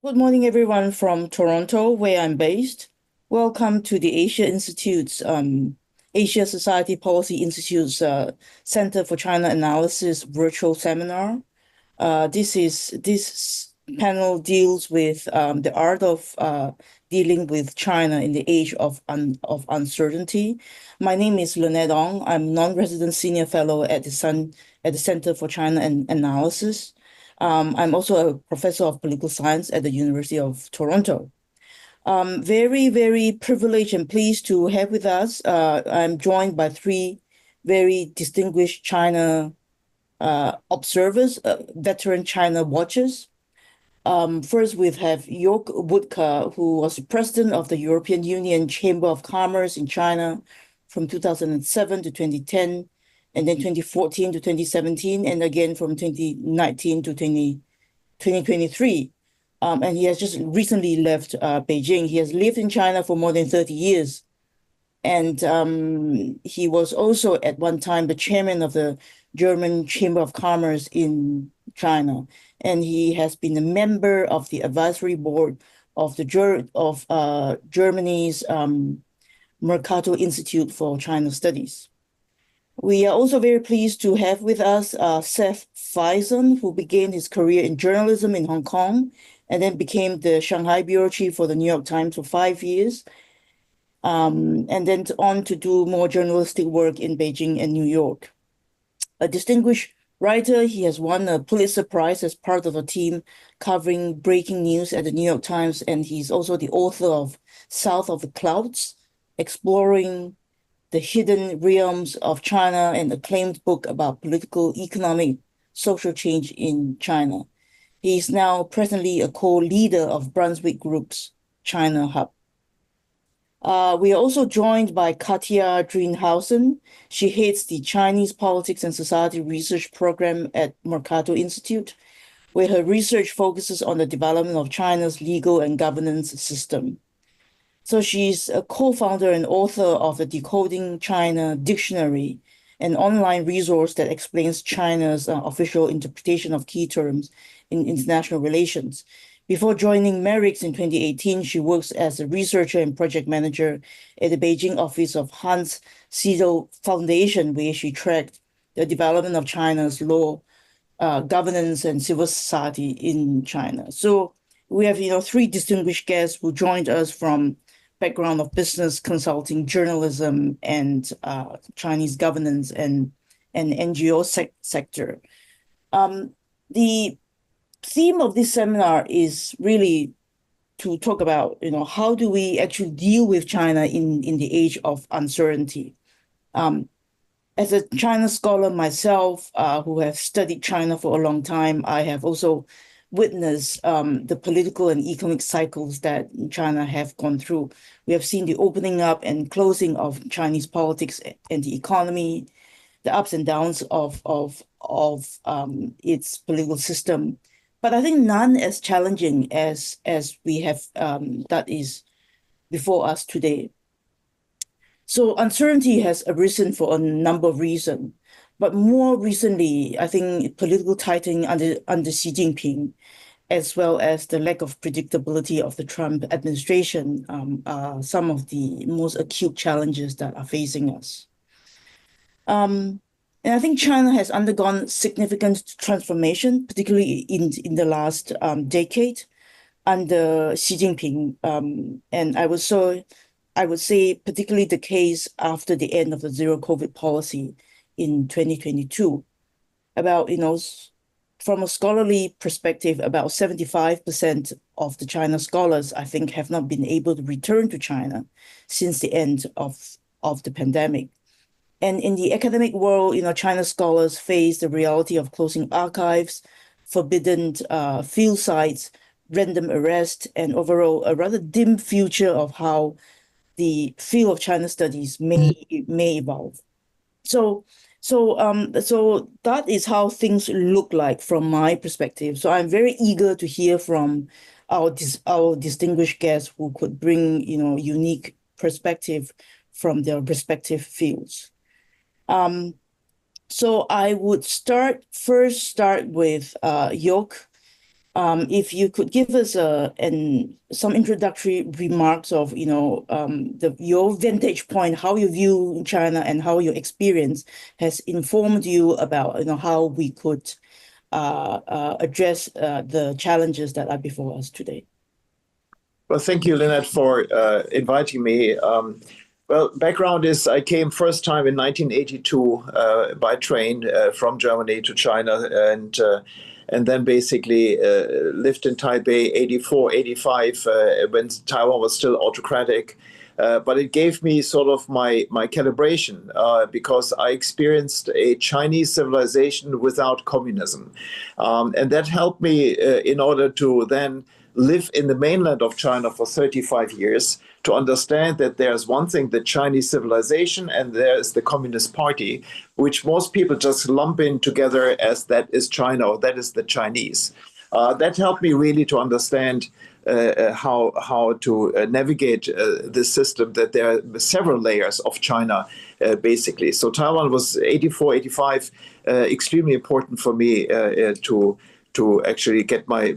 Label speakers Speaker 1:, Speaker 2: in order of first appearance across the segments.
Speaker 1: Good morning, everyone from Toronto, where I'm based. Welcome to the Asia Society Policy Institute's Center for China Analysis virtual seminar. This panel deals with the art of dealing with China in the age of uncertainty. My name is Lynette H. I'm non-resident senior fellow at the Center for China Analysis. I'm also a professor of political science at the University of Toronto. Very, very privileged and pleased to have with us. I'm joined by three very distinguished China observers, veteran China watchers. First, we have York Wuttke, who was the president of the European Union Chamber of Commerce in China from 2007 to 2010, and then 2014 to 2017, and again from 2019 to 2023. And he has just recently left Beijing. He has lived in China for more than 30 years. And he was also at one time the chairman of the German Chamber of Commerce in China. And he has been a member of the advisory board of Germany's Mercator Institute for China Studies. We are also very pleased to have with us Seth Faison, who began his career in journalism in Hong Kong and then became the Shanghai bureau chief for the New York Times for 5 years, and then on to do more journalistic work in Beijing and New York. A distinguished writer, he has won a Pulitzer Prize as part of a team covering breaking news at the New York Times, and he's also the author of South of the Clouds, exploring the hidden realms of China, and acclaimed book about political, economic, social change in China. He is now presently a co-leader of Brunswick Group's China Hub. We are also joined by Katja Drinhausen. She heads the Chinese Politics and Society Research Program at Mercator Institute, where her research focuses on the development of China's legal and governance system. So she's a co-founder and author of the Decoding China Dictionary, an online resource that explains China's official interpretation of key terms in international relations. Before joining MERICS in 2018, she works as a researcher and project manager at the Beijing office of Hans Seidel Foundation, where she tracked the development of China's law, governance, and civil society in China. So we have, three distinguished guests who joined us from background of business, consulting, journalism, and Chinese governance and NGO sector. The theme of this seminar is really to talk about, how do we actually deal with China in the age of uncertainty. As a China scholar myself, who have studied China for a long time, I have also witnessed the political and economic cycles that China have gone through. We have seen the opening up and closing of Chinese politics and the economy, the ups and downs of its political system. But I think none as challenging as we have that is before us today. So uncertainty has arisen for a number of reasons, but more recently, I think political tightening under Xi Jinping, as well as the lack of predictability of the Trump administration, are some of the most acute challenges that are facing us. And I think China has undergone significant transformation, particularly in the last decade under Xi Jinping. And I would say particularly the case after the end of the zero COVID policy in 2022. About, from a scholarly perspective, about 75% of the China scholars, I think, have not been able to return to China since the end of the pandemic. And in the academic world, China scholars face the reality of closing archives, forbidden field sites, random arrest, and overall a rather dim future of how the field of China studies may evolve. So that is how things look like from my perspective. So I'm very eager to hear from our distinguished guests who could bring unique perspective from their respective fields. So I would start with York. If you could give us some introductory remarks of, your vantage point, how you view China and how your experience has informed you about, how we could address the challenges that are before us today.
Speaker 2: Well, thank you, Lynette, for inviting me. Well, background is I came first time in 1982 by train from Germany to China, and then basically lived in Taipei 84, 85 when Taiwan was still autocratic. But it gave me sort of my calibration because I experienced a Chinese civilization without communism. And that helped me in order to then live in the mainland of China for 35 years to understand that there's one thing, the Chinese civilization, and there's the Communist Party, which most people just lump in together as that is China or that is the Chinese. That helped me really to understand how to navigate this system, that there are several layers of China, basically. So Taiwan was 84, 85, extremely important for me to actually get my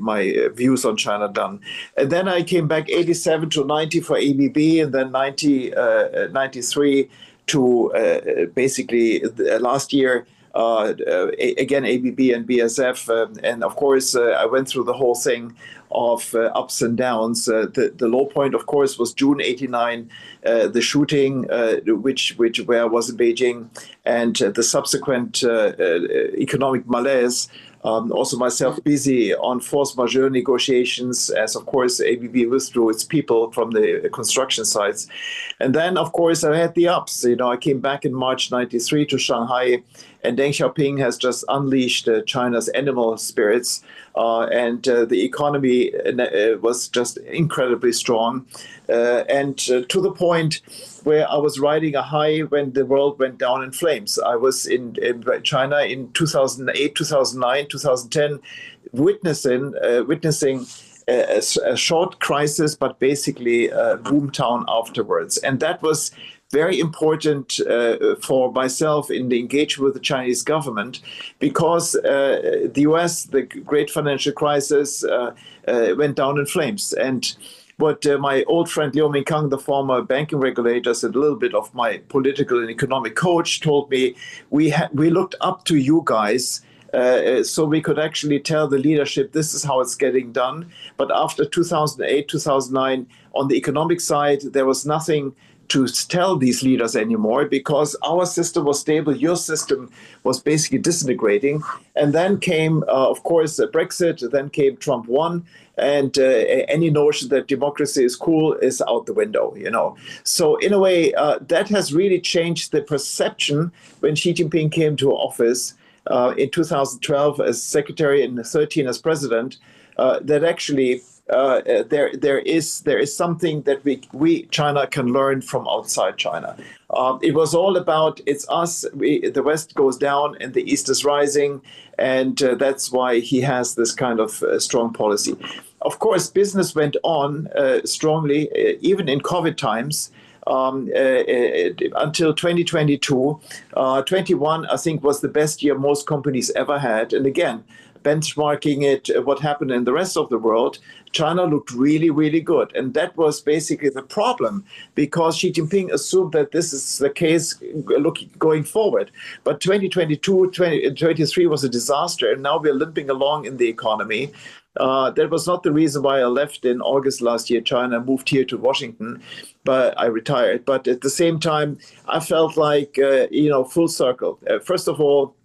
Speaker 2: views on China done. And then I came back 87 to 90 for ABB, and then 93 to basically last year, again, ABB and BSF. And of course, I went through the whole thing of ups and downs. The low point, of course, was June 89, the shooting, where I was in Beijing, and the subsequent economic malaise. Also myself busy on force majeure negotiations as, of course, ABB withdrew its people from the construction sites. And then, of course, I had the ups. I came back in March 93 to Shanghai, and Deng Xiaoping has just unleashed China's animal spirits, and the economy was just incredibly strong. And to the point where I was riding a high when the world went down in flames. I was in China in 2008, 2009, 2010, witnessing a short crisis, but basically a boomtown afterwards. And that was very important for myself in the engagement with the Chinese government, because the US, the great financial crisis, went down in flames. And what my old friend Liu Mingkang, the former banking regulator, said, a little bit of my political and economic coach, told me, we looked up to you guys so we could actually tell the leadership this is how it's getting done. But after 2008, 2009, on the economic side, there was nothing to tell these leaders anymore, because our system was stable, your system was basically disintegrating. And then came, of course, Brexit, then came Trump won, and any notion that democracy is cool is out the window, So in a way, that has really changed the perception when Xi Jinping came to office in 2012 as secretary and 2013 as president, that actually there is something that we China can learn from outside China. It was all about it's us. The West goes down and the East is rising, and that's why he has this kind of strong policy. Of course, business went on strongly, even in COVID times. Until 2022. 21, I think, was the best year most companies ever had. And again, benchmarking it, what happened in the rest of the world, China looked really, really good. And that was basically the problem, because Xi Jinping assumed that this is the case going forward. But 2022, 2023 was a disaster, and now we're limping along in the economy. That was not the reason why I left in August last year, China, moved here to Washington, but I retired. But at the same time, I felt like, full circle. First of all,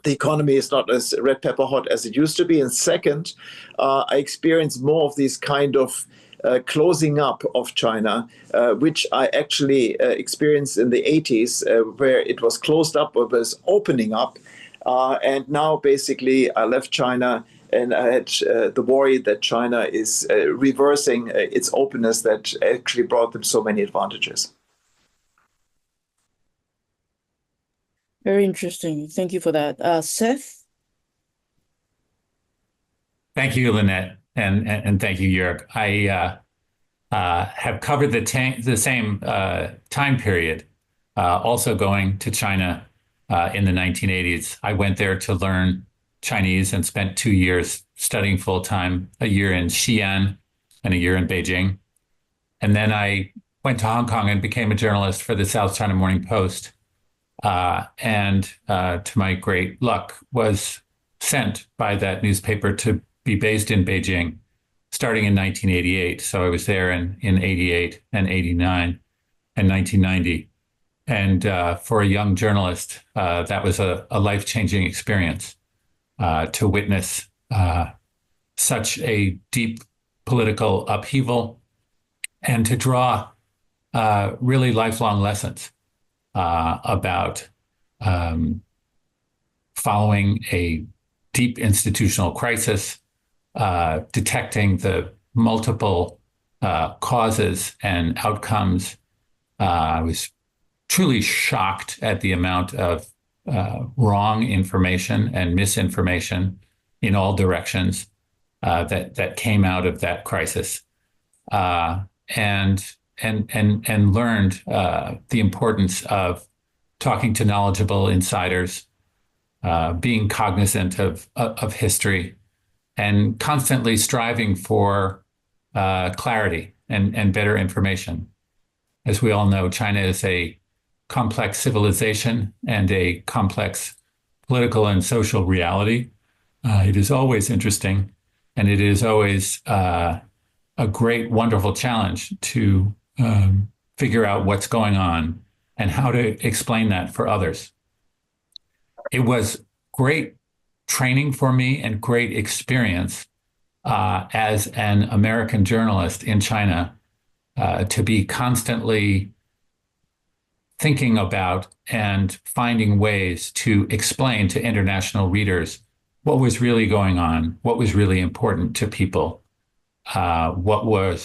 Speaker 2: the economy is not as red pepper hot as it used to be. And second, I experienced more of these kind of closing up of China, which I actually experienced in the 80s, where it was closed up or was opening up. And now basically I left China, and I had the worry that China is reversing its openness that actually brought them so many advantages.
Speaker 1: Very interesting. Thank you for that. Seth?
Speaker 3: Thank you, Lynette, and thank you, Joerg. I have covered the same time period, also going to China in the 1980s. I went there to learn Chinese and spent 2 years studying full time, a year in Xi'an and a year in Beijing. And then I went to Hong Kong and became a journalist for the South China Morning Post. And to my great luck, was sent by that newspaper to be based in Beijing starting in 1988. So I was there in 88 and 89 and 1990. And for a young journalist, that was a life-changing experience to witness such a deep political upheaval and to draw really lifelong lessons about following a deep institutional crisis, detecting the multiple causes and outcomes. I was truly shocked at the amount of wrong information and misinformation in all directions that came out of that crisis, and learned the importance of talking to knowledgeable insiders, being cognizant of history, and constantly striving for clarity and better information. As we all know, China is a complex civilization and a complex political and social reality. It is always interesting, and it is always a great, wonderful challenge to figure out what's going on and how to explain that for others. It was great training for me and great experience as an American journalist in China to be constantly thinking about and finding ways to explain to international readers what was really going on, what was really important to people, what were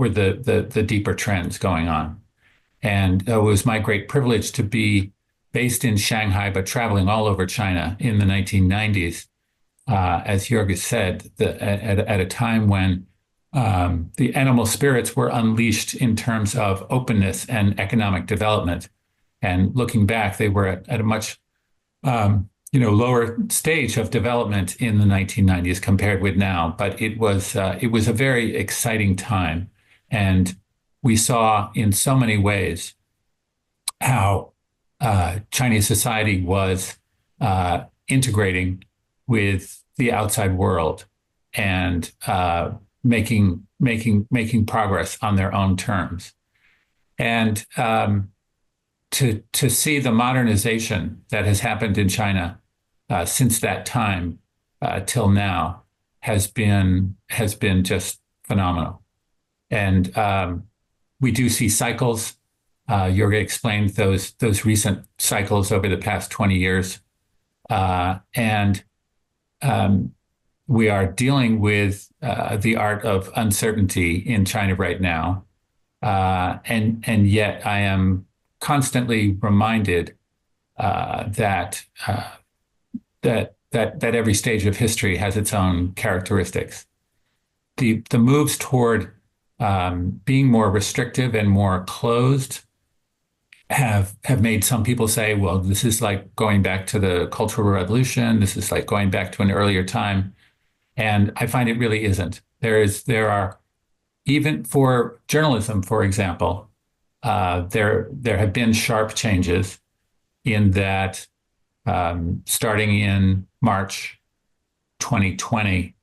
Speaker 3: the deeper trends going on. And it was my great privilege to be based in Shanghai, but traveling all over China in the 1990s, as Joerg has said, at a time when the animal spirits were unleashed in terms of openness and economic development. And looking back, they were at a much lower stage of development in the 1990s compared with now. But it was a very exciting time, and we saw in so many ways how Chinese society was integrating with the outside world and making progress on their own terms. And to see the modernization that has happened in China since that time till now has been just phenomenal. And we do see cycles. Joerg explained those recent cycles over the past 20 years. And we are dealing with the art of uncertainty in China right now. And yet I am constantly reminded that every stage of history has its own characteristics. The moves toward being more restrictive and more closed have made some people say, well, this is like going back to the Cultural Revolution. This is like going back to an earlier time. And I find it really isn't. There are, even for journalism, for example, there have been sharp changes in that starting in March 2020,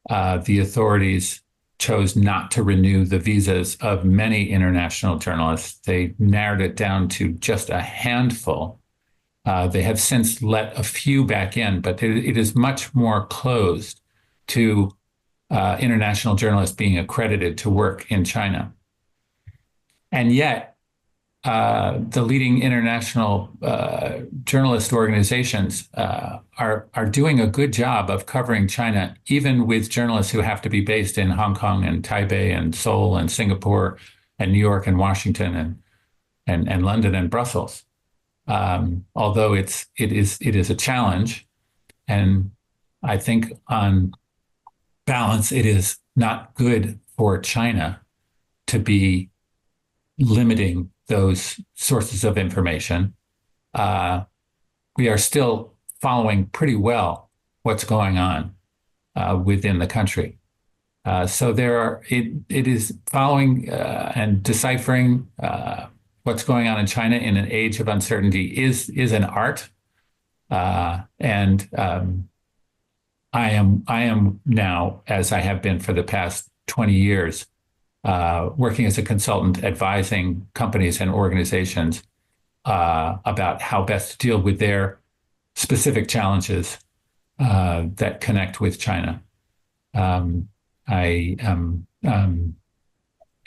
Speaker 3: the authorities chose not to renew the visas of many international journalists. They narrowed it down to just a handful. They have since let a few back in, but it is much more closed to international journalists being accredited to work in China. And yet, the leading international journalist organizations are doing a good job of covering China, even with journalists who have to be based in Hong Kong and Taipei and Seoul and Singapore and New York and Washington and London and Brussels. Although it is a challenge, and I think on balance, it is not good for China to be limiting those sources of information. We are still following pretty well what's going on within the country. So it is following and deciphering what's going on in China in an age of uncertainty is an art. And I am now, as I have been for the past 20 years, working as a consultant, advising companies and organizations about how best to deal with their specific challenges that connect with China.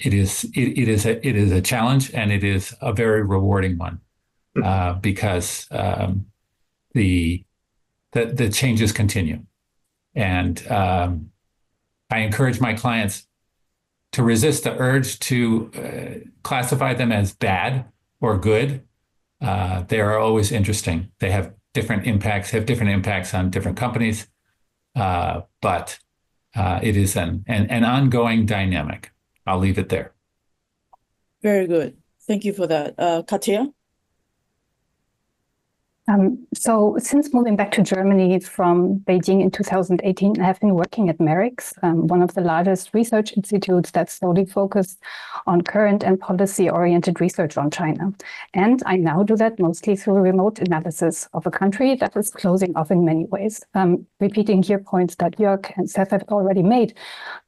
Speaker 3: It is a challenge, and it is a very rewarding one because the changes continue, and I encourage my clients to resist the urge to classify them as bad or good. They are always interesting. They have different impacts on different companies, but it is an ongoing dynamic. I'll leave it there.
Speaker 1: Very good. Thank you for that. Katja?
Speaker 4: So since moving back to Germany from Beijing in 2018, I have been working at MERIX, one of the largest research institutes that solely focus on current and policy-oriented research on China. And I now do that mostly through remote analysis of a country that is closing off in many ways. Repeating here points that York and Seth have already made.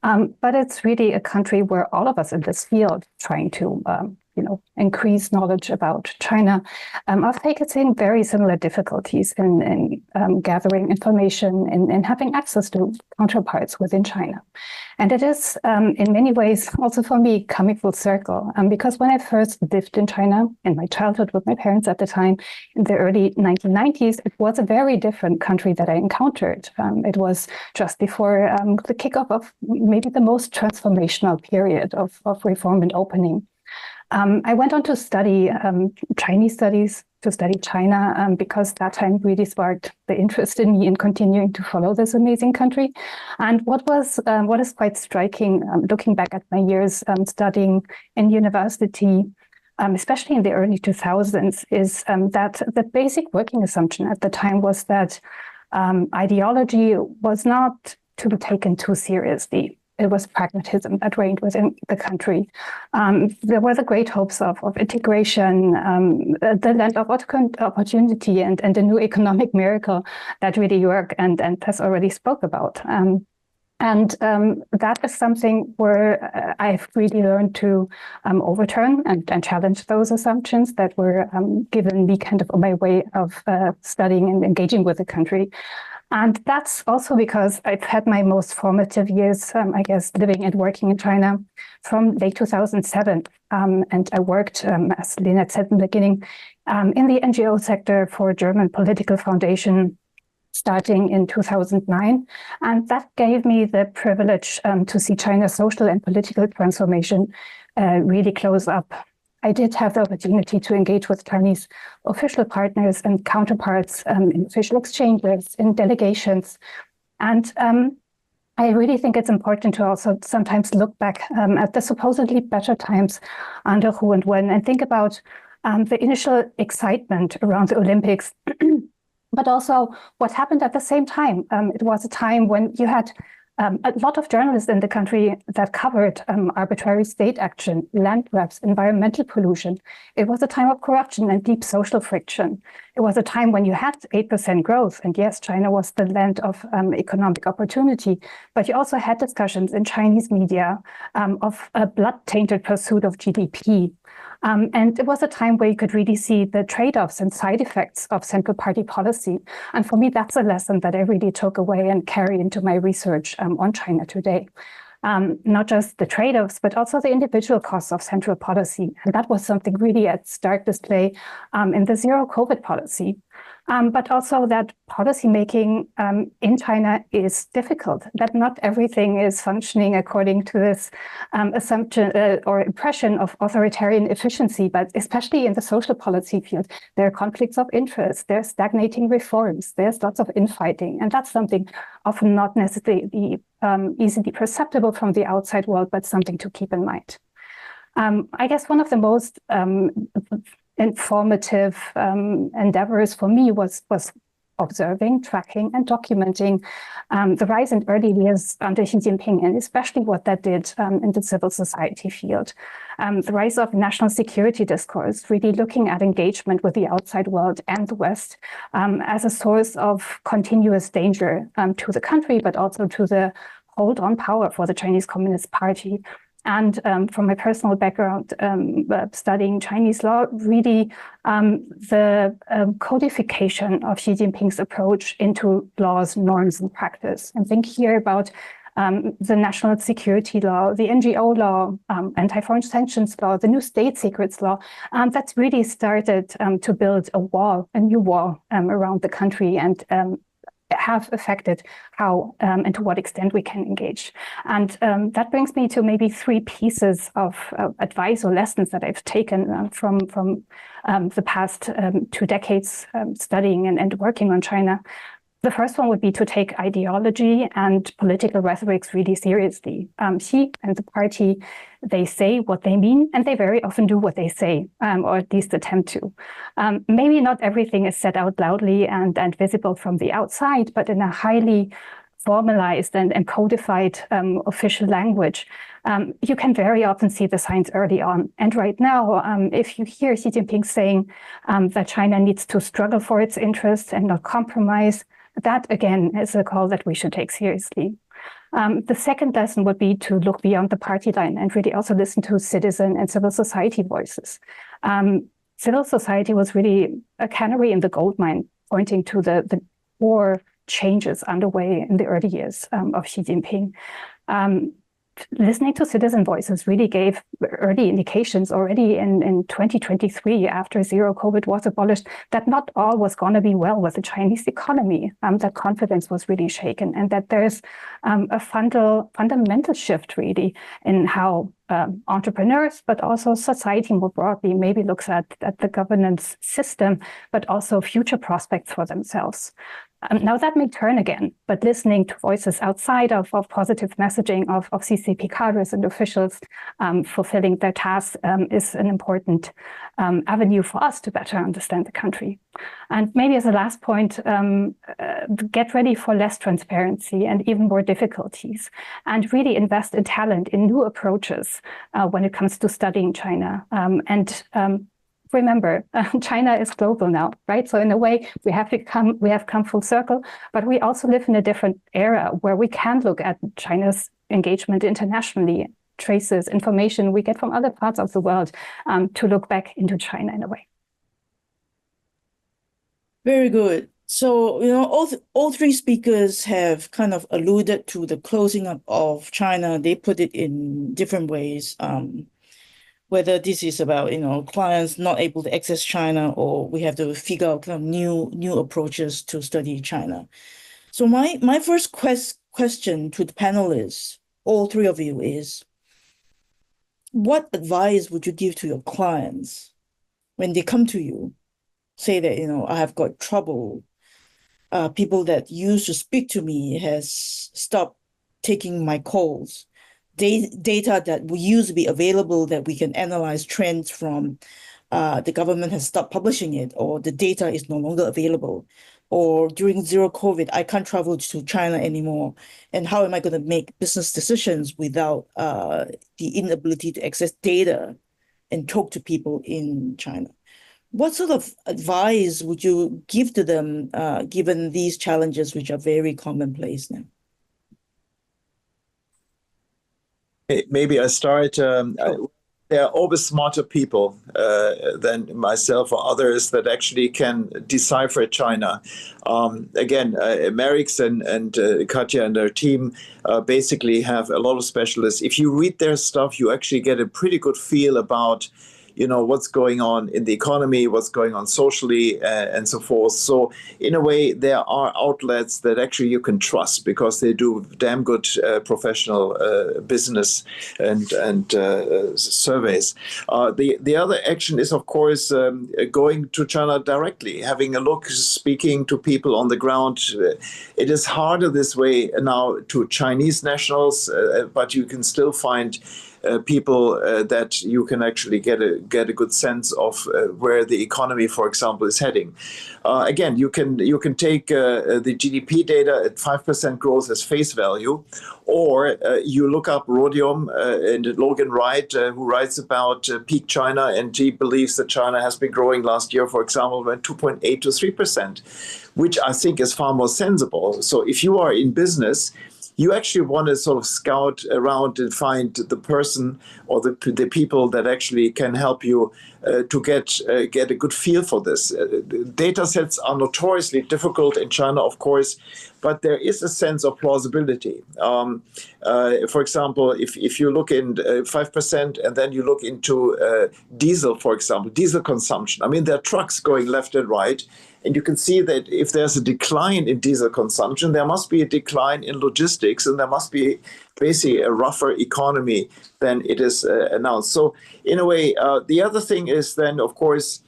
Speaker 4: But it's really a country where all of us in this field trying to increase knowledge about China, are facing very similar difficulties in gathering information and having access to counterparts within China. And it is, in many ways, also for me, coming full circle. Because when I first lived in China, in my childhood with my parents at the time, in the early 1990s, it was a very different country that I encountered. It was just before the kickoff of maybe the most transformational period of reform and opening. I went on to study Chinese studies, to study China, because that time really sparked the interest in me in continuing to follow this amazing country. And what is quite striking, looking back at my years studying in university, especially in the early 2000s, is that the basic working assumption at the time was that ideology was not to be taken too seriously. It was pragmatism that reigned within the country. There were the great hopes of integration, the land of opportunity, and a new economic miracle that really Joerg and Tess already spoke about. And that is something where I've really learned to overturn and challenge those assumptions that were given me kind of on my way of studying and engaging with the country. And that's also because I've had my most formative years, I guess, living and working in China from late 2007. And I worked, as Lynette said in the beginning, in the NGO sector for a German political foundation starting in 2009. And that gave me the privilege to see China's social and political transformation really close up. I did have the opportunity to engage with Chinese official partners and counterparts in official exchanges, in delegations. And I really think it's important to also sometimes look back at the supposedly better times under who and when, and think about the initial excitement around the Olympics, but also what happened at the same time. It was a time when you had a lot of journalists in the country that covered arbitrary state action, land grabs, environmental pollution. It was a time of corruption and deep social friction. It was a time when you had 8% growth. And yes, China was the land of economic opportunity, but you also had discussions in Chinese media of a blood-tainted pursuit of GDP. And it was a time where you could really see the trade-offs and side effects of central party policy. And for me, that's a lesson that I really took away and carry into my research on China today. Not just the trade-offs, but also the individual costs of central policy. And that was something really at stark display in the zero COVID policy. But also that policymaking in China is difficult, that not everything is functioning according to this assumption or impression of authoritarian efficiency, but especially in the social policy field, there are conflicts of interest, there's stagnating reforms, there's lots of infighting, and that's something often not necessarily easily perceptible from the outside world, but something to keep in mind. I guess one of the most informative endeavors for me was observing, tracking, and documenting the rise in early years under Xi Jinping, and especially what that did in the civil society field. The rise of national security discourse, really looking at engagement with the outside world and the West as a source of continuous danger to the country, but also to the hold on power for the Chinese Communist Party. And from my personal background, studying Chinese law, really the codification of Xi Jinping's approach into laws, norms, and practice. And think here about the national security law, the NGO law, anti-foreign sanctions law, the new state secrets law. That's really started to build a new wall around the country and have affected how and to what extent we can engage. And that brings me to maybe three pieces of advice or lessons that I've taken from the past 2 decades studying and working on China. The first one would be to take ideology and political rhetorics really seriously. Xi and the party, they say what they mean, and they very often do what they say, or at least attempt to. Maybe not everything is said out loudly and visible from the outside, but in a highly formalized and codified official language, you can very often see the signs early on. And right now, if you hear Xi Jinping saying that China needs to struggle for its interests and not compromise, that, again, is a call that we should take seriously. The second lesson would be to look beyond the party line and really also listen to citizen and civil society voices. Civil society was really a canary in the gold mine, pointing to the core changes underway in the early years of Xi Jinping. Listening to citizen voices really gave early indications already in 2023, after zero COVID was abolished, that not all was going to be well with the Chinese economy, that confidence was really shaken, and that there's a fundamental shift really in how entrepreneurs, but also society more broadly, maybe looks at the governance system, but also future prospects for themselves. Now that may turn again, but listening to voices outside of positive messaging of CCP cadres and officials fulfilling their tasks is an important avenue for us to better understand the country. And maybe as a last point, get ready for less transparency and even more difficulties, and really invest in talent, in new approaches when it comes to studying China. Remember, China is global now, right? So in a way, we have come full circle, but we also live in a different era where we can look at China's engagement internationally, traces, information we get from other parts of the world to look back into China in a way.
Speaker 1: Very good. So, all three speakers have kind of alluded to the closing up of China. They put it in different ways. Whether this is about clients not able to access China, or we have to figure out kind of new approaches to study China. So my first question to the panelists, all three of you, is what advice would you give to your clients when they come to you, say that I have got trouble, people that used to speak to me has stopped taking my calls. Data that used to be available that we can analyze trends from, the government has stopped publishing it, or the data is no longer available, or during zero COVID, I can't travel to China anymore. And how am I going to make business decisions without the inability to access data and talk to people in China? What sort of advice would you give to them, given these challenges, which are very commonplace now?
Speaker 2: Maybe I start. There are always smarter people than myself or others that actually can decipher China. Again, Merix and Katja and their team basically have a lot of specialists. If you read their stuff, you actually get a pretty good feel about what's going on in the economy, what's going on socially, and so forth. So in a way, there are outlets that actually you can trust because they do damn good professional business and surveys. The other action is, of course, going to China directly, having a look, speaking to people on the ground. It is harder this way now to Chinese nationals, but you can still find people that you can actually get a good sense of where the economy, for example, is heading. Again, you can take the GDP data at 5% growth as face value, or you look up Rhodium and Logan Wright, who writes about peak China, and he believes that China has been growing last year, for example, by 2.8 to 3%, which I think is far more sensible. So if you are in business, you actually want to sort of scout around and find the person or the people that actually can help you to get a good feel for this. Data sets are notoriously difficult in China, of course, but there is a sense of plausibility. For example, if you look in 5% and then you look into diesel, for example, diesel consumption. I mean, there are trucks going left and right. And you can see that if there's a decline in diesel consumption, there must be a decline in logistics, and there must be basically a rougher economy than it is announced. So in a way, the other thing is then, of course,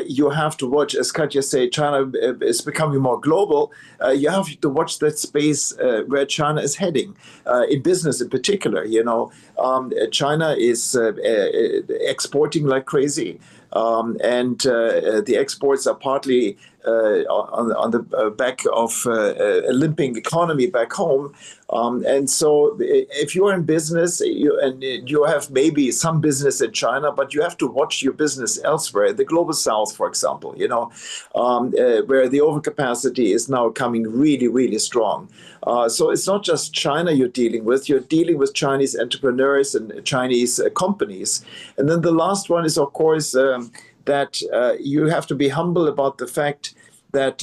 Speaker 2: you have to watch, as Katja said, China is becoming more global. You have to watch that space where China is heading, in business in particular. China is exporting like crazy. And the exports are partly on the back of a limping economy back home. And so if you're in business and you have maybe some business in China, but you have to watch your business elsewhere, the global south, for example, where the overcapacity is now coming really, really strong. So it's not just China you're dealing with Chinese entrepreneurs and Chinese companies. And then the last one is, of course, that you have to be humble about the fact that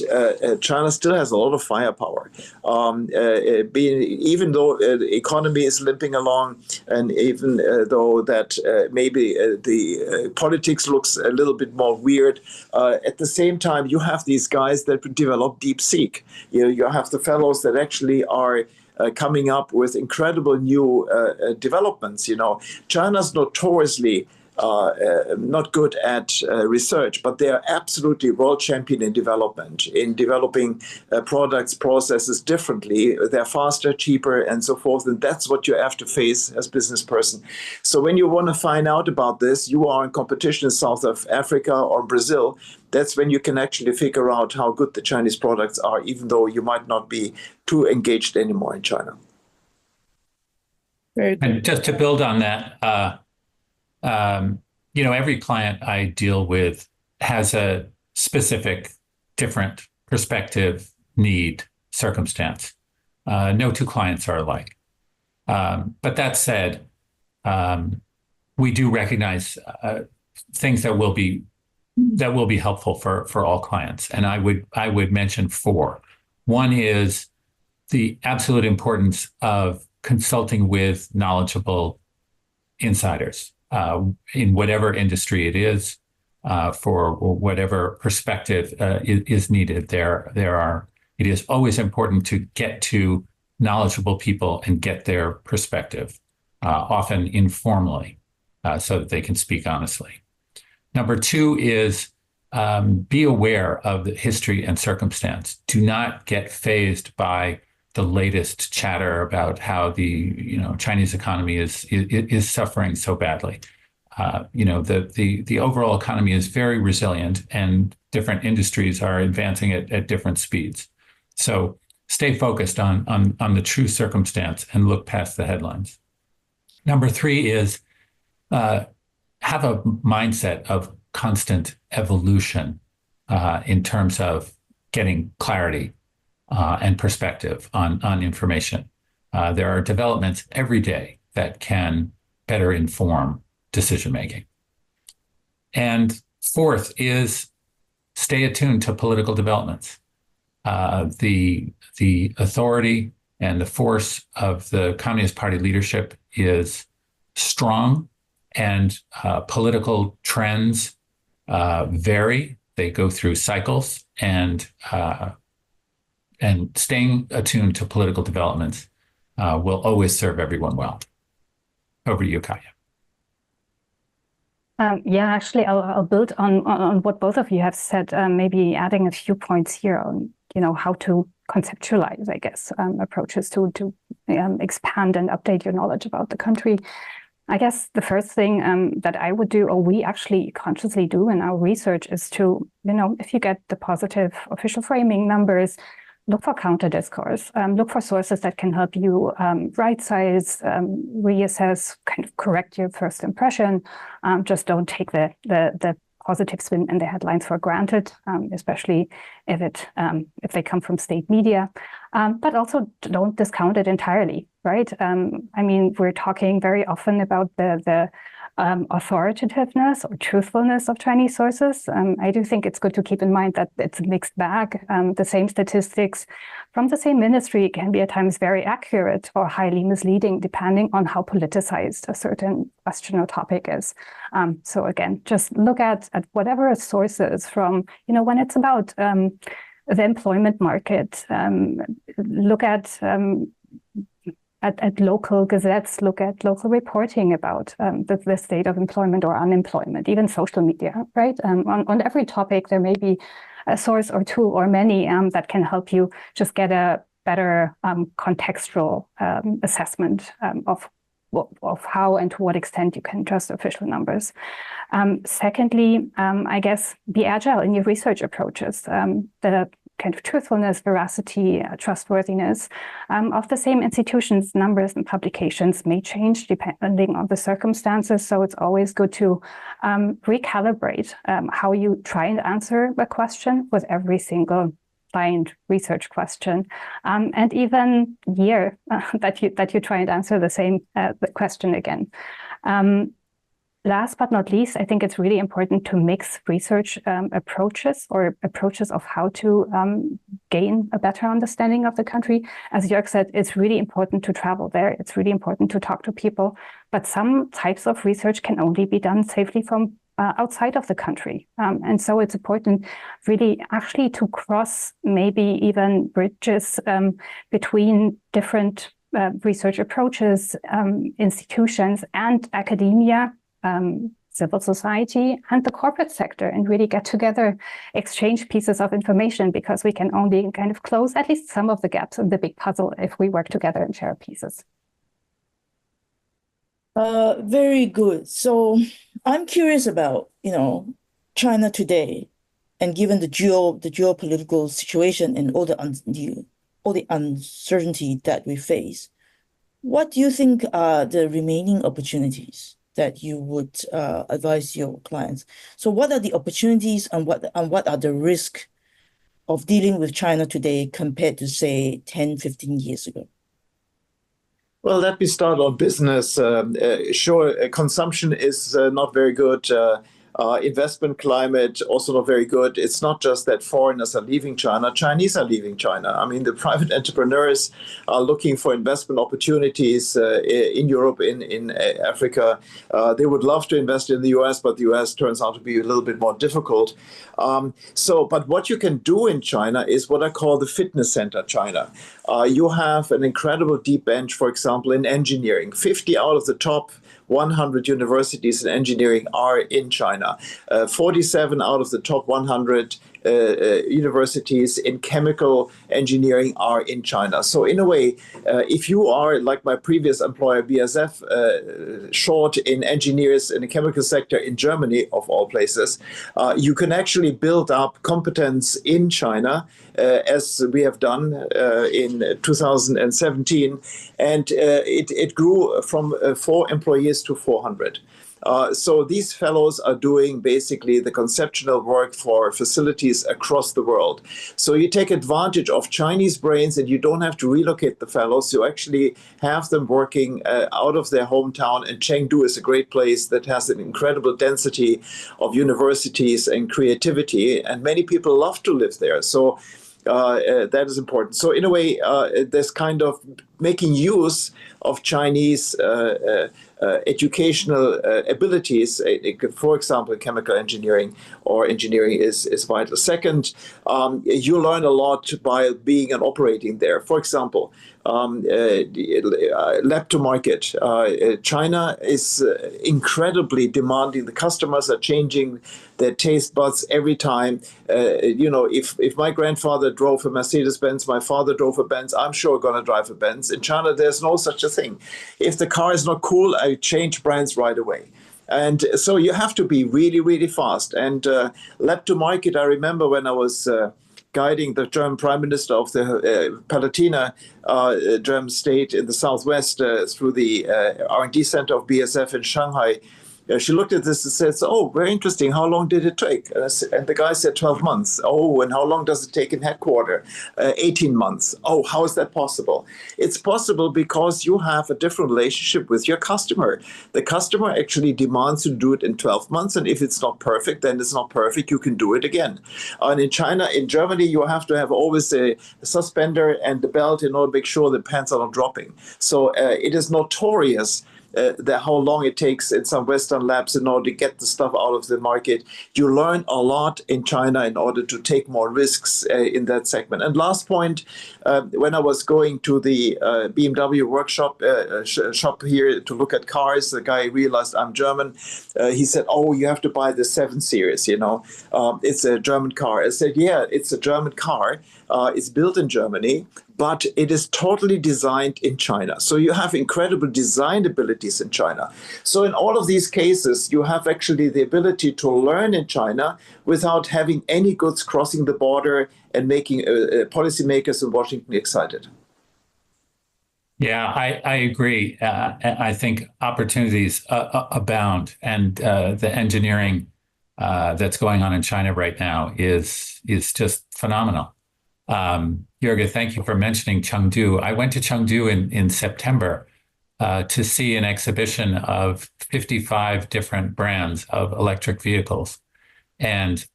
Speaker 2: China still has a lot of firepower. Even though the economy is limping along, and even though that maybe the politics looks a little bit more weird, at the same time, you have these guys that develop DeepSeek. You have the fellows that actually are coming up with incredible new developments. China's notoriously not good at research, but they are absolutely world champion in development, in developing products, processes differently. They're faster, cheaper, and so forth. And that's what you have to face as business person. So when you want to find out about this, you are in competition in South Africa or Brazil. That's when you can actually figure out how good the Chinese products are, even though you might not be too engaged anymore in China.
Speaker 1: Very good.
Speaker 3: And just to build on that, every client I deal with has a specific, different perspective, need, circumstance. No two clients are alike. But that said, we do recognize things that will be helpful for all clients. And I would mention 4. One is the absolute importance of consulting with knowledgeable insiders. In whatever industry it is, for whatever perspective is needed, it is always important to get to knowledgeable people and get their perspective, often informally, so that they can speak honestly. Number 2 is be aware of the history and circumstance. Do not get fazed by the latest chatter about how the Chinese economy is suffering so badly. The overall economy is very resilient, and different industries are advancing at different speeds. So stay focused on the true circumstance and look past the headlines. Number 3 is have a mindset of constant evolution in terms of getting clarity and perspective on information. There are developments every day that can better inform decision-making. And 4th is stay attuned to political developments. The authority and the force of the Communist Party leadership is strong, and political trends vary. They go through cycles, and staying attuned to political developments will always serve everyone well. Over to you, Katja.
Speaker 4: Actually, I'll build on what both of you have said, maybe adding a few points here on, how to conceptualize, I guess, approaches to expand and update your knowledge about the country. I guess the first thing that I would do, or we actually consciously do in our research, is to, if you get the positive official framing numbers, look for counter discourse, look for sources that can help you right size, reassess, kind of correct your first impression. Just don't take the positive spin and the headlines for granted, especially if they come from state media. But also don't discount it entirely, right? I mean, we're talking very often about the authoritativeness or truthfulness of Chinese sources. I do think it's good to keep in mind that it's a mixed bag. The same statistics from the same ministry can be at times very accurate or highly misleading, depending on how politicized a certain question or topic is. So again, just look at whatever sources from, when it's about the employment market, look at local gazettes, look at local reporting about the state of employment or unemployment, even social media, right? On every topic, there may be a source or two or many that can help you just get a better contextual assessment of how and to what extent you can trust official numbers. Secondly, I guess be agile in your research approaches. The kind of truthfulness, veracity, trustworthiness of the same institutions, numbers and publications may change depending on the circumstances. So it's always good to recalibrate how you try and answer a question with every single client research question, and even year that you try and answer the same question again. Last but not least, I think it's really important to mix research approaches or approaches of how to gain a better understanding of the country. As Jörg said, it's really important to travel there. It's really important to talk to people. But some types of research can only be done safely from outside of the country. And so it's important really actually to cross maybe even bridges between different research approaches, institutions and academia, civil society and the corporate sector, and really get together, exchange pieces of information, because we can only kind of close at least some of the gaps in the big puzzle if we work together and share pieces.
Speaker 1: Very good. So I'm curious about, China today, and given the geopolitical situation and all the uncertainty that we face, what do you think are the remaining opportunities that you would advise your clients? So what are the opportunities and what are the risks of dealing with China today compared to, say, 10, 15 years ago?
Speaker 2: Well, let me start on business. Sure, consumption is not very good. Investment climate also not very good. It's not just that foreigners are leaving China. Chinese are leaving China. I mean, the private entrepreneurs are looking for investment opportunities in Europe, in Africa. They would love to invest in the US, but the US turns out to be a little bit more difficult. But what you can do in China is what I call the fitness center China. You have an incredible deep bench, for example, in engineering. 50 out of the top 100 universities in engineering are in China. 47 out of the top 100 universities in chemical engineering are in China. So in a way, if you are, like my previous employer, BASF, short in engineers in the chemical sector in Germany, of all places, you can actually build up competence in China, as we have done in 2017. And it grew from 4 employees to 400. So these fellows are doing basically the conceptual work for facilities across the world. So you take advantage of Chinese brains and you don't have to relocate the fellows. You actually have them working out of their hometown. And Chengdu is a great place that has an incredible density of universities and creativity. And many people love to live there. So that is important. So in a way, this kind of making use of Chinese educational abilities, for example, chemical engineering or engineering is vital. Second, you learn a lot by being and operating there. For example, lab to market. China is incredibly demanding. The customers are changing their taste buds every time. If my grandfather drove a Mercedes-Benz, my father drove a Benz, I'm sure going to drive a Benz. In China, there's no such a thing. If the car is not cool, I change brands right away. And so you have to be really, really fast. And lab to market, I remember when I was guiding the German Prime Minister of the Palatina, German state in the southwest, through the R&D center of BASF in Shanghai. She looked at this and said, "Oh, very interesting. How long did it take?" And the guy said 12 months. "Oh, and how long does it take in headquarters?" 18 months. "Oh, how is that possible?" It's possible because you have a different relationship with your customer. The customer actually demands you to do it in 12 months. And if it's not perfect, then it's not perfect. You can do it again. And in Germany, you have to have always a suspender and the belt in order to make sure the pants are not dropping. So it is notorious how long it takes in some Western labs in order to get the stuff out of the market. You learn a lot in China in order to take more risks in that segment. And last point, when I was going to the BMW workshop shop here to look at cars, the guy realized I'm German. He said, "Oh, you have to buy the 7 Series, it's a German car." I said, "Yeah, it's a German car. It's built in Germany, but it is totally designed in China." So you have incredible design abilities in China. So in all of these cases, you have actually the ability to learn in China without having any goods crossing the border and making policymakers in Washington excited.
Speaker 3: Yeah, I agree. I think opportunities abound, and the engineering that's going on in China right now is just phenomenal. Joerg, thank you for mentioning Chengdu. I went to Chengdu in September to see an exhibition of 55 different brands of electric vehicles. And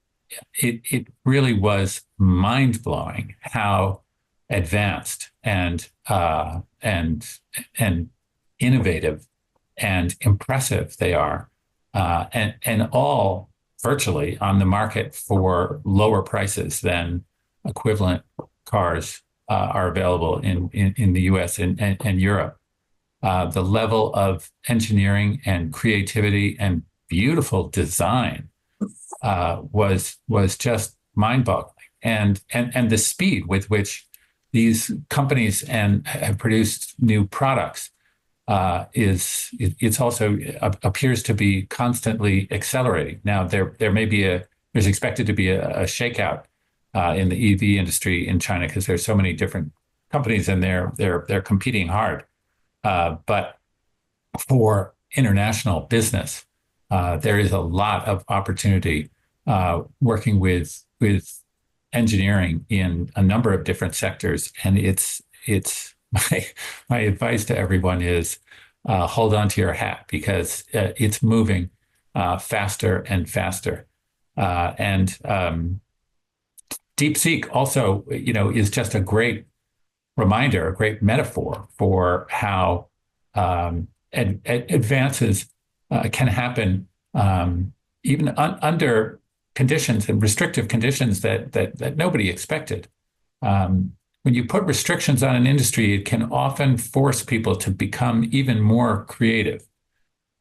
Speaker 3: it really was mind-blowing how advanced and innovative and impressive they are, and all virtually on the market for lower prices than equivalent cars are available in the US and Europe. The level of engineering and creativity and beautiful design was just mind-boggling, and the speed with which these companies have produced new products it's also appears to be constantly accelerating. Now there's expected to be a shakeout in the EV industry in China because there's so many different companies and they're competing hard. But for international business, there is a lot of opportunity working with engineering in a number of different sectors. And it's my advice to everyone is hold on to your hat, because it's moving faster and faster. And DeepSeek also, is just a great reminder, a great metaphor for how advances can happen even under conditions and restrictive conditions that nobody expected. When you put restrictions on an industry, it can often force people to become even more creative.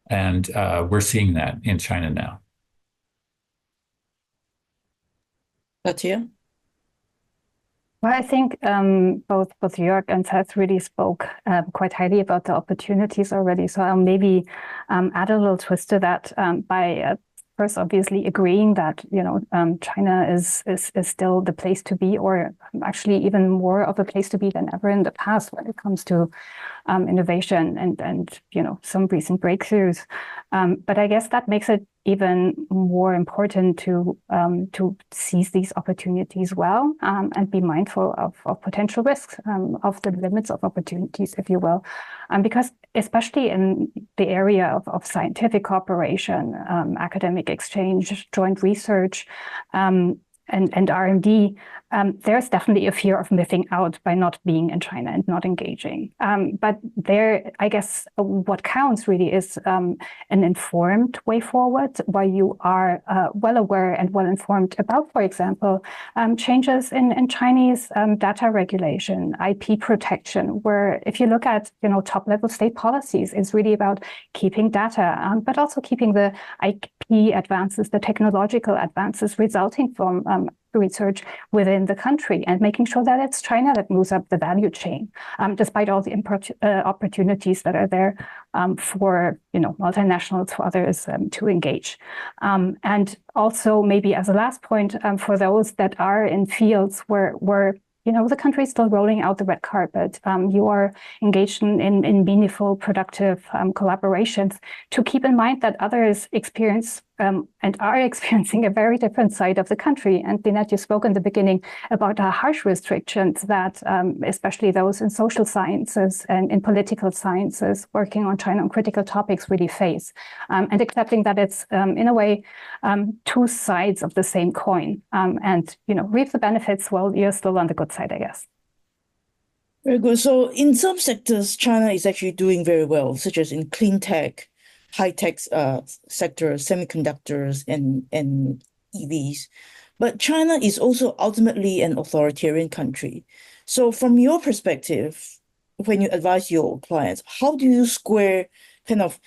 Speaker 3: And we're seeing that in China now.
Speaker 1: Katja?
Speaker 4: Well, I think both Joerg and Seth really spoke quite highly about the opportunities already. So I'll maybe add a little twist to that by first, obviously agreeing that China is still the place to be, or actually even more of a place to be than ever in the past when it comes to innovation and some recent breakthroughs. But I guess that makes it even more important to seize these opportunities well and be mindful of potential risks, of the limits of opportunities, if you will. Because especially in the area of scientific cooperation, academic exchange, joint research, and R&D, there's definitely a fear of missing out by not being in China and not engaging. But there, I guess, what counts really is an informed way forward, where you are well aware and well informed about, for example, changes in Chinese data regulation, IP protection, where if you look at top-level state policies, it's really about keeping data, but also keeping the IP advances, the technological advances resulting from research within the country, and making sure that it's China that moves up the value chain, despite all the opportunities that are there for multinationals, for others to engage. And also, maybe as a last point, for those that are in fields where the country is still rolling out the red carpet, you are engaged in meaningful, productive collaborations, to keep in mind that others experience and are experiencing a very different side of the country. And Lynette, you spoke in the beginning about harsh restrictions that especially those in social sciences and in political sciences working on China on critical topics really face, and accepting that it's in a way two sides of the same coin, and reap the benefits while you're still on the good side, I guess.
Speaker 1: Very good. So in some sectors, China is actually doing very well, such as in clean tech, high-tech sector, semiconductors, and EVs. But China is also ultimately an authoritarian country. So from your perspective, when you advise your clients, how do you square kind of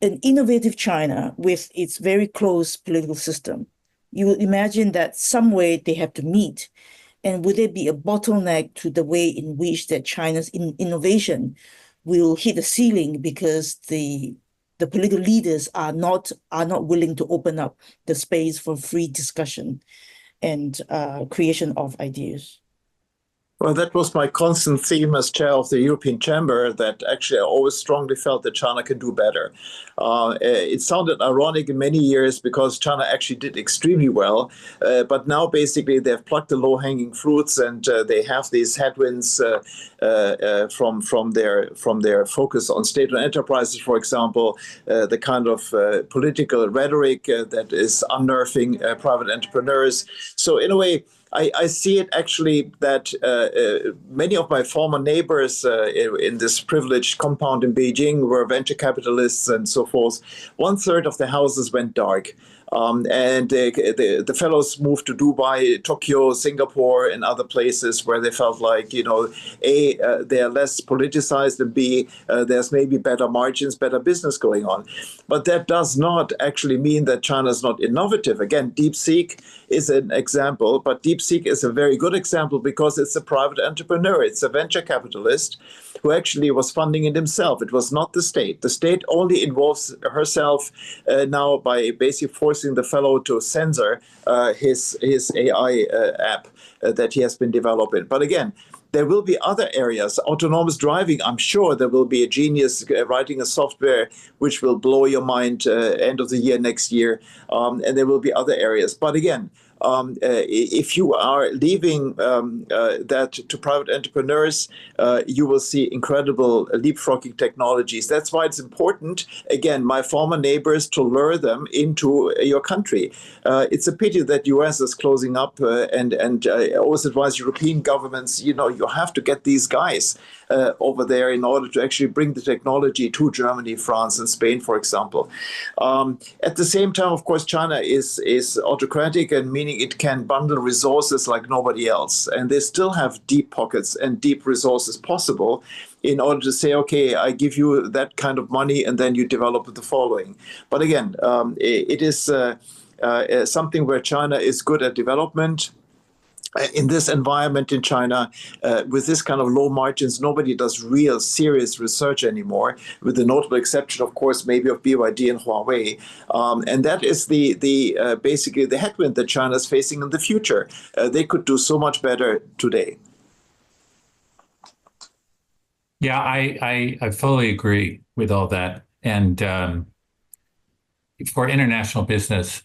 Speaker 1: an innovative China with its very close political system? You would imagine that some way they have to meet. And would there be a bottleneck to the way in which that China's innovation will hit the ceiling because the political leaders are not willing to open up the space for free discussion and creation of ideas?
Speaker 2: Well, that was my constant theme as chair of the European Chamber, that actually I always strongly felt that China can do better. It sounded ironic in many years because China actually did extremely well, but now basically they've plucked the low-hanging fruits, and they have these headwinds from their focus on state-owned enterprises, for example, the kind of political rhetoric that is unnerving private entrepreneurs. So in a way, I see it actually that many of my former neighbors in this privileged compound in Beijing were venture capitalists and so forth. 1/3 of the houses went dark. And the fellows moved to Dubai, Tokyo, Singapore, and other places where they felt like, A, they are less politicized, and B, there's maybe better margins, better business going on. But that does not actually mean that China is not innovative. Again, DeepSeek is an example, but DeepSeek is a very good example because it's a private entrepreneur. It's a venture capitalist who actually was funding it himself. It was not the state. The state only involves herself now by basically forcing the fellow to censor his AI app that he has been developing. But again, there will be other areas. Autonomous driving, I'm sure there will be a genius writing a software which will blow your mind end of the year, next year. And there will be other areas. But again, if you are leaving that to private entrepreneurs, you will see incredible leapfrogging technologies. That's why it's important, again, my former neighbors, to lure them into your country. It's a pity that US is closing up, and I always advise European governments, you have to get these guys over there in order to actually bring the technology to Germany, France, and Spain, for example. At the same time, of course, China is autocratic, and meaning it can bundle resources like nobody else. And they still have deep pockets and deep resources possible in order to say, okay, I give you that kind of money, and then you develop the following. But again, it is something where China is good at development. In this environment in China, with this kind of low margins, nobody does real serious research anymore, with the notable exception, of course, maybe of BYD and Huawei. And that is the basically the headwind that China is facing in the future. They could do so much better today.
Speaker 3: Yeah, I fully agree with all that. And for international business,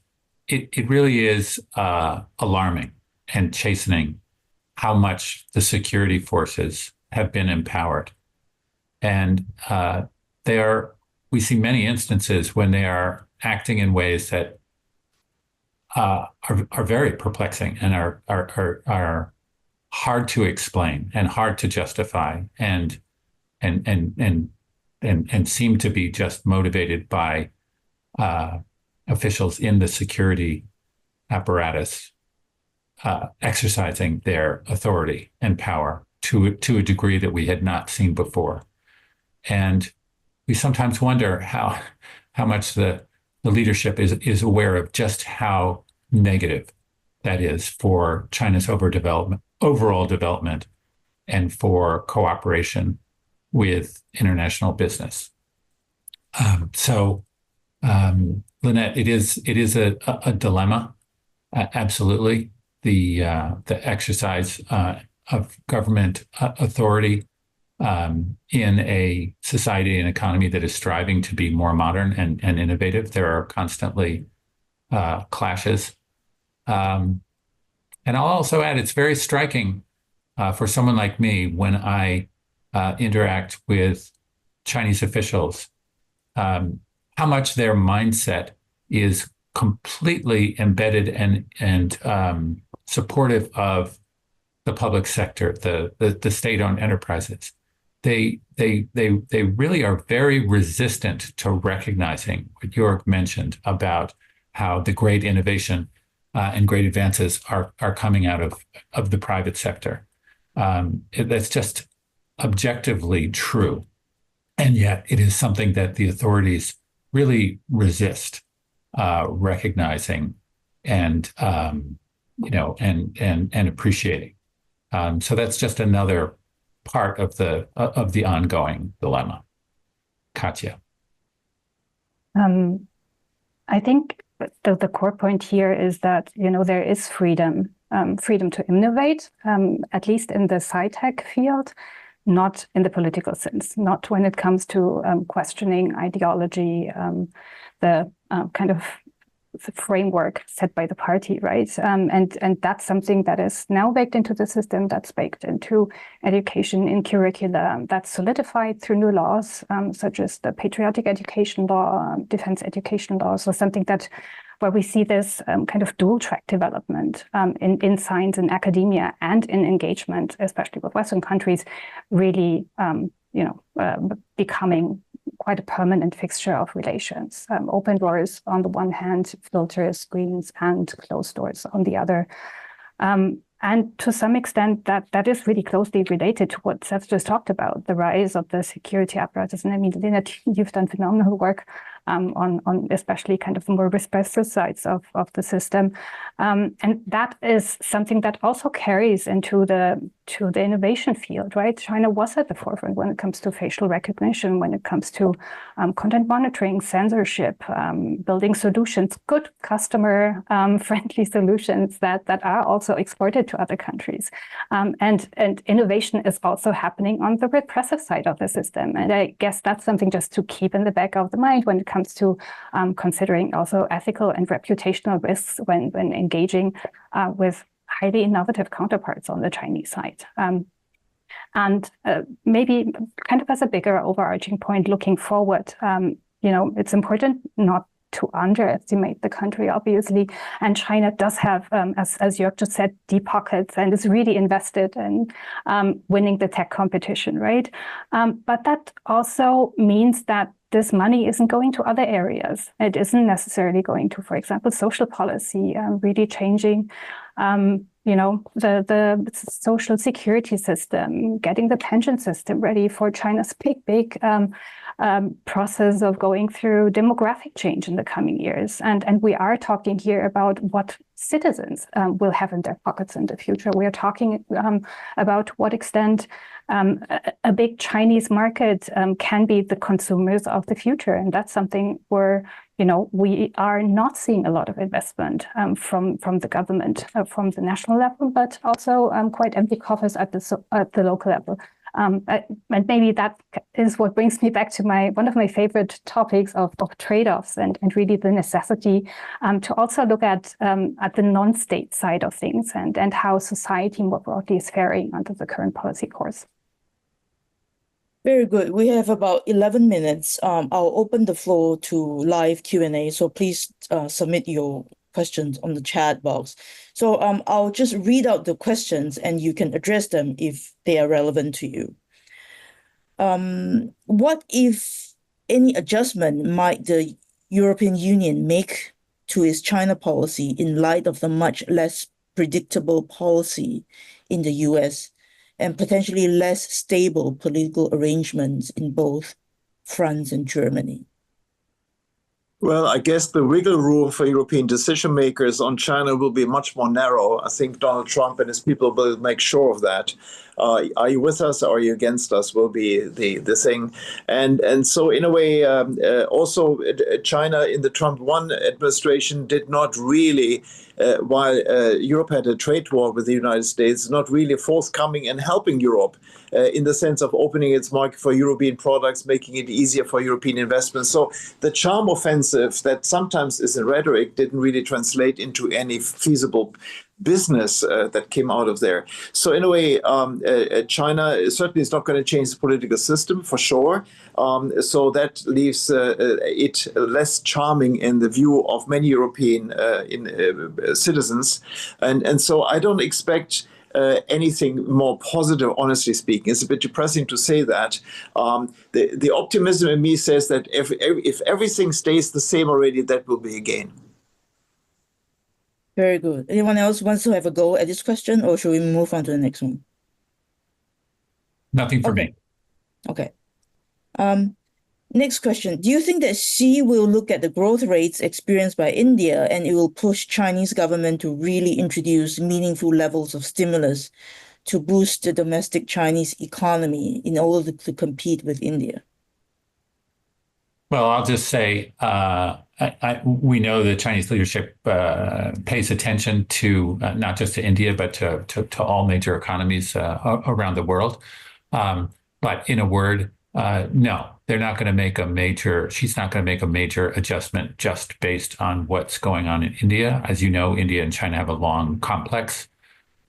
Speaker 3: it really is alarming and chastening how much the security forces have been empowered. And we see many instances when they are acting in ways that are very perplexing and are hard to explain and hard to justify and seem to be just motivated by officials in the security apparatus exercising their authority and power to a degree that we had not seen before. And we sometimes wonder how much the leadership is aware of just how negative that is for China's overall development and for cooperation with international business. Lynette, it is a dilemma, absolutely. The exercise of government authority in a society and economy that is striving to be more modern and innovative. There are constantly clashes. And I'll also add, it's very striking for someone like me when I interact with Chinese officials, how much their mindset is completely embedded and supportive of the public sector, the state-owned enterprises. They really are very resistant to recognizing what Joerg mentioned about how the great innovation and great advances are coming out of the private sector. That's just objectively true. And yet it is something that the authorities really resist recognizing and appreciating. So that's just another part of the ongoing dilemma. Katja.
Speaker 4: I think the core point here is that there is freedom to innovate, at least in the sci-tech field, not in the political sense, not when it comes to questioning ideology, the kind of framework set by the party, right? And that's something that is now baked into the system, that's baked into education in curricula, that's solidified through new laws, such as the patriotic education law, defense education law, so something where we see this kind of dual track development in science and academia and in engagement, especially with Western countries, really becoming quite a permanent fixture of relations. Open doors on the one hand, filters, screens, and closed doors on the other. And to some extent, that is really closely related to what Seth just talked about, the rise of the security apparatus. And I mean, Lynette, you've done phenomenal work on especially kind of the more repressive sides of the system. And that is something that also carries into the innovation field, right? China was at the forefront when it comes to facial recognition, when it comes to content monitoring, censorship, building solutions, good customer friendly solutions that are also exported to other countries. And innovation is also happening on the repressive side of the system. And I guess that's something just to keep in the back of the mind when it comes to considering also ethical and reputational risks when engaging with highly innovative counterparts on the Chinese side. And maybe kind of as a bigger overarching point looking forward, it's important not to underestimate the country, obviously. And China does have, as Joerg just said, deep pockets and is really invested in winning the tech competition, right? But that also means that this money isn't going to other areas. It isn't necessarily going to, for example, social policy, really changing the social security system, getting the pension system ready for China's big process of going through demographic change in the coming years. And we are talking here about what citizens will have in their pockets in the future. We are talking about what extent a big Chinese market can be the consumers of the future. And that's something where, we are not seeing a lot of investment from the government, from the national level, but also quite empty coffers at the local level. And maybe that is what brings me back to one of my favorite topics of trade-offs and really the necessity to also look at the non-state side of things and how society more broadly is faring under the current policy course.
Speaker 1: Very good. We have about 11 minutes. I'll open the floor to live Q&A. So please submit your questions on the chat box. So I'll just read out the questions and you can address them if they are relevant to you. What, if any, adjustment might the European Union make to its China policy in light of the much less predictable policy in the US and potentially less stable political arrangements in both France and Germany?
Speaker 2: Well, I guess the wiggle room for European decision makers on China will be much more narrow. I think Donald Trump and his people will make sure of that. Are you with us or are you against us will be the thing. And so in a way, also China in the Trump 1 administration did not really, while Europe had a trade war with the United States, not really forthcoming and helping Europe in the sense of opening its market for European products, making it easier for European investments. So the charm offensive that sometimes is in rhetoric didn't really translate into any feasible business that came out of there. So in a way, China certainly is not going to change the political system for sure. So that leaves it less charming in the view of many European citizens. And so I don't expect anything more positive, honestly speaking. It's a bit depressing to say that. The optimism in me says that if everything stays the same already, that will be a gain.
Speaker 1: Very good. Anyone else wants to have a go at this question, or should we move on to the next one?
Speaker 3: Nothing for me.
Speaker 1: Okay. Next question. Do you think that Xi will look at the growth rates experienced by India and it will push Chinese government to really introduce meaningful levels of stimulus to boost the domestic Chinese economy in order to compete with India?
Speaker 3: Well, I'll just say we know the Chinese leadership pays attention to not just to India, but to all major economies around the world. But in a word, no, they're not going to make a major, she's not going to make a major adjustment just based on what's going on in India. As you know, India and China have a long, complex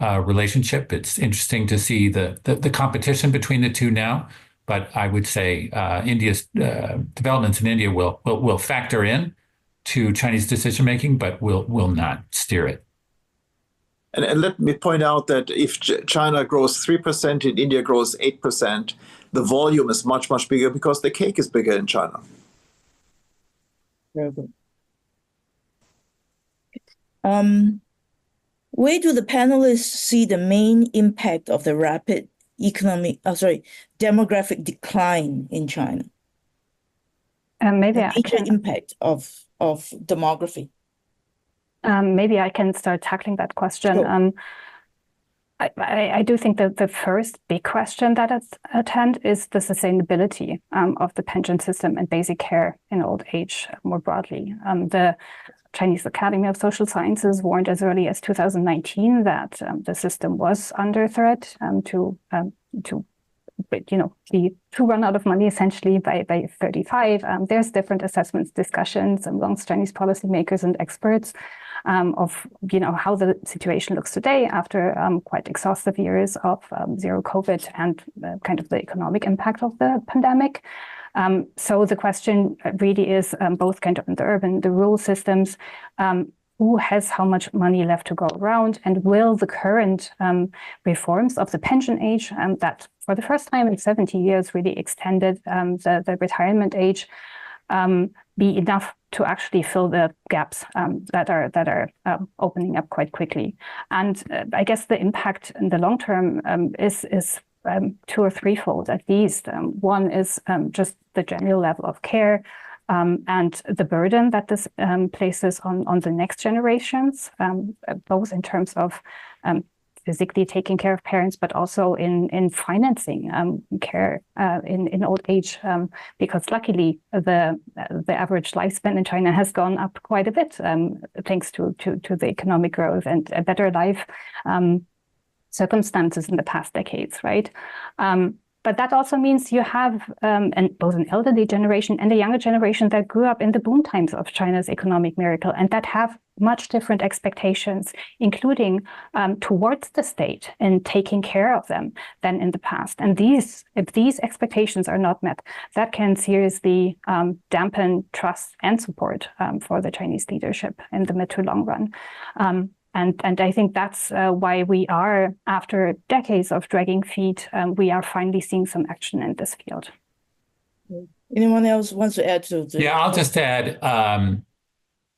Speaker 3: relationship. It's interesting to see the competition between the two now. But I would say India's developments in India will factor in to Chinese decision making, but will not steer it.
Speaker 2: And let me point out that if China grows 3% and India grows 8%, the volume is much, much bigger because the cake is bigger in China.
Speaker 1: Very good. Where do the panelists see the main impact of the rapid demographic decline in China?
Speaker 4: Maybe
Speaker 1: the major impact of demography.
Speaker 4: Maybe I can start tackling that question. Sure. I do think that the first big question that is at hand is the sustainability of the pension system and basic care in old age more broadly. The Chinese Academy of Social Sciences warned as early as 2019 that the system was under threat to run out of money essentially by 35. There's different assessments, discussions amongst Chinese policymakers and experts of how the situation looks today after quite exhaustive years of zero COVID and kind of the economic impact of the pandemic. So the question really is both kind of in the urban, the rural systems, who has how much money left to go around, and will the current reforms of the pension age that for the first time in 70 years really extended the retirement age be enough to actually fill the gaps that are opening up quite quickly. And I guess the impact in the long term is two or threefold at least. One is just the general level of care and the burden that this places on the next generations, both in terms of physically taking care of parents, but also in financing care in old age, because luckily the average lifespan in China has gone up quite a bit thanks to the economic growth and a better life circumstances in the past decades, right? But that also means you have both an elderly generation and a younger generation that grew up in the boom times of China's economic miracle and that have much different expectations, including towards the state and taking care of them than in the past. And if these expectations are not met, that can seriously dampen trust and support for the Chinese leadership in the mid to long run. And I think that's why we are, after decades of dragging feet, we are finally seeing some action in this field.
Speaker 1: Anyone else wants to add to the?
Speaker 3: Yeah, I'll just add,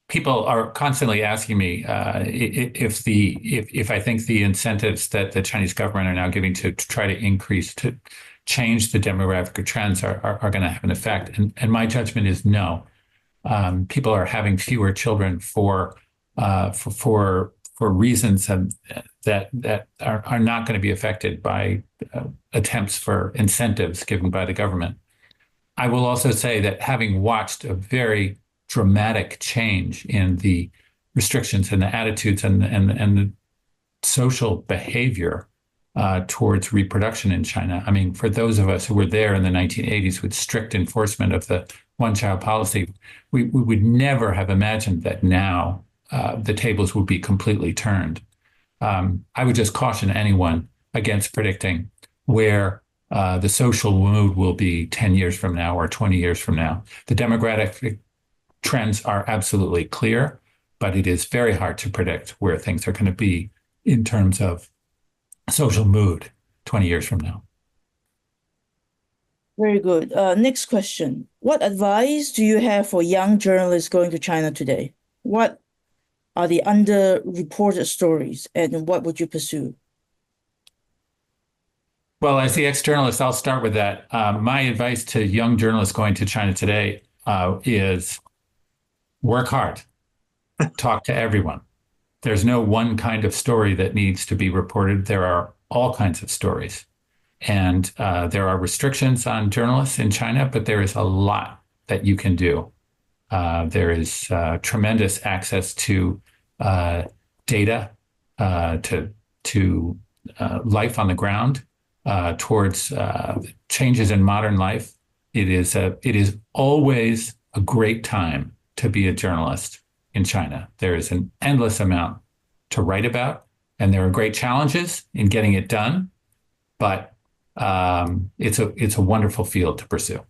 Speaker 3: people are constantly asking me if I think the incentives that the Chinese government are now giving to try to change the demographic trends are going to have an effect. And my judgment is no. People are having fewer children for reasons that are not going to be affected by attempts for incentives given by the government. I will also say that having watched a very dramatic change in the restrictions and the attitudes and the social behavior towards reproduction in China. I mean, for those of us who were there in the 1980s with strict enforcement of the one-child policy, we would never have imagined that now the tables would be completely turned. I would just caution anyone against predicting where the social mood will be 10 years from now or 20 years from now. The demographic trends are absolutely clear, but it is very hard to predict where things are going to be in terms of social mood 20 years from now.
Speaker 1: Very good. Next question. What advice do you have for young journalists going to China today? What are the underreported stories and what would you pursue?
Speaker 3: Well, as the ex-journalist, I'll start with that. My advice to young journalists going to China today is work hard, talk to everyone. There's no one kind of story that needs to be reported. There are all kinds of stories. And there are restrictions on journalists in China, but there is a lot that you can do. There is tremendous access to data, to life on the ground, towards changes in modern life. It is always a great time to be a journalist in China. There is an endless amount to write about, and there are great challenges in getting it done, but it's a wonderful field to pursue.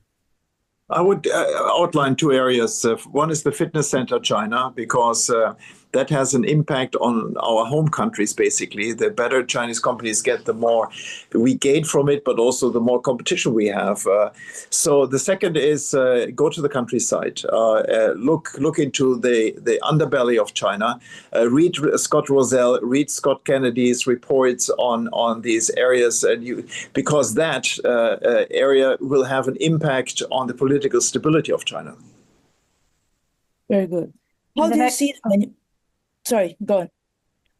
Speaker 2: I would outline two areas. One is the fitness center China, because that has an impact on our home countries, basically. The better Chinese companies get, the more we gain from it, but also the more competition we have. So the second is go to the countryside, look into the underbelly of China, read Scott Rosell, read Scott Kennedy's reports on these areas, and because that area will have an impact on the political stability of China.
Speaker 1: Very good. How do you see Sorry, go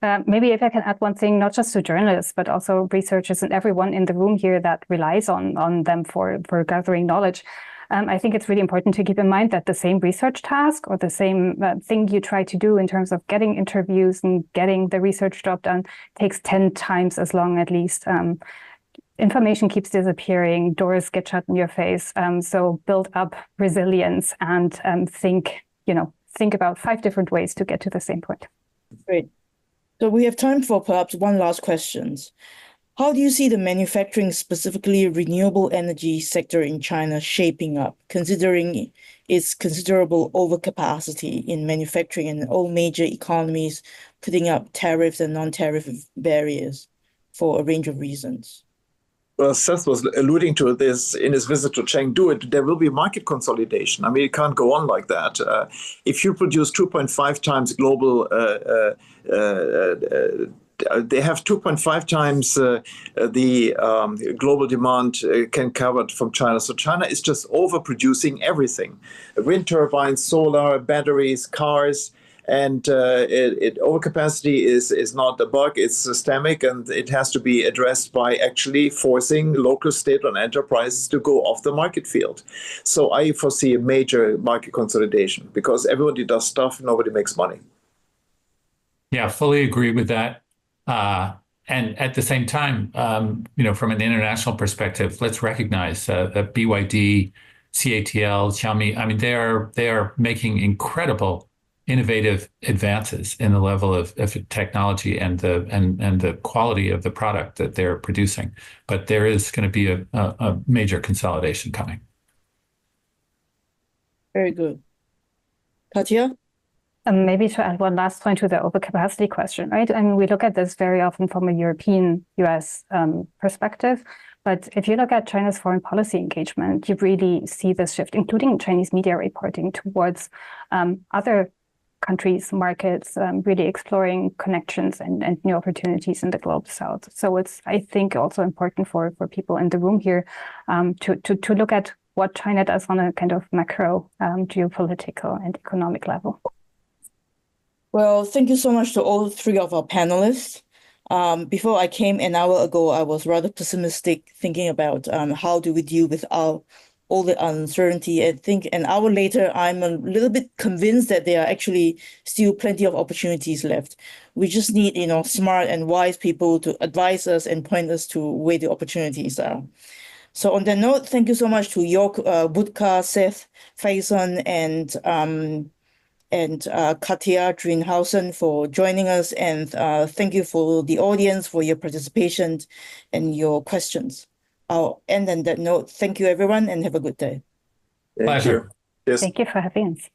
Speaker 1: on.
Speaker 4: Maybe if I can add one thing, not just to journalists, but also researchers and everyone in the room here that relies on them for gathering knowledge. I think it's really important to keep in mind that the same research task or the same thing you try to do in terms of getting interviews and getting the research job done takes 10 times as long at least. Information keeps disappearing, doors get shut in your face. So build up resilience and think about 5 different ways to get to the same point.
Speaker 1: Great. So we have time for perhaps one last question. How do you see the manufacturing, specifically renewable energy sector in China shaping up, considering its considerable overcapacity in manufacturing and all major economies putting up tariffs and non-tariff barriers for a range of reasons?
Speaker 2: Well, Seth was alluding to this in his visit to Chengdu. There will be market consolidation. I mean, it can't go on like that. If you produce 2.5 times global, they have 2.5 times the global demand can cover from China. So China is just overproducing everything: wind turbines, solar, batteries, cars. And overcapacity is not a bug, it's systemic, and it has to be addressed by actually forcing local state-owned enterprises to go off the market field. So I foresee a major market consolidation because everybody does stuff, nobody makes money.
Speaker 3: Yeah, fully agree with that. And at the same time, from an international perspective, let's recognize that BYD, CATL, Xiaomi. I mean, they are making incredible, innovative advances in the level of technology and the quality of the product that they're producing. But there is going to be a major consolidation coming.
Speaker 1: Very good. Katja?
Speaker 4: Maybe to add one last point to the overcapacity question, right? I mean, we look at this very often from a European-US perspective. But if you look at China's foreign policy engagement, you really see this shift, including Chinese media reporting, towards other countries, markets, really exploring connections and new opportunities in the global south. So it's, I think, also important for people in the room here to look at what China does on a kind of macro geopolitical and economic level.
Speaker 1: Well, thank you so much to all three of our panelists. Before I came an hour ago, I was rather pessimistic, thinking about how do we deal with all the uncertainty. I think an hour later, I'm a little bit convinced that there are actually still plenty of opportunities left. We just need, smart and wise people to advise us and point us to where the opportunities are. So on that note, thank you so much to York Wuttke, Seth Faison, and Katja Drinhausen for joining us. And thank you for the audience for your participation and your questions. I'll end on that note. Thank you, everyone, and have a good day.
Speaker 2: Thank you. Yes.
Speaker 4: Thank you for having us.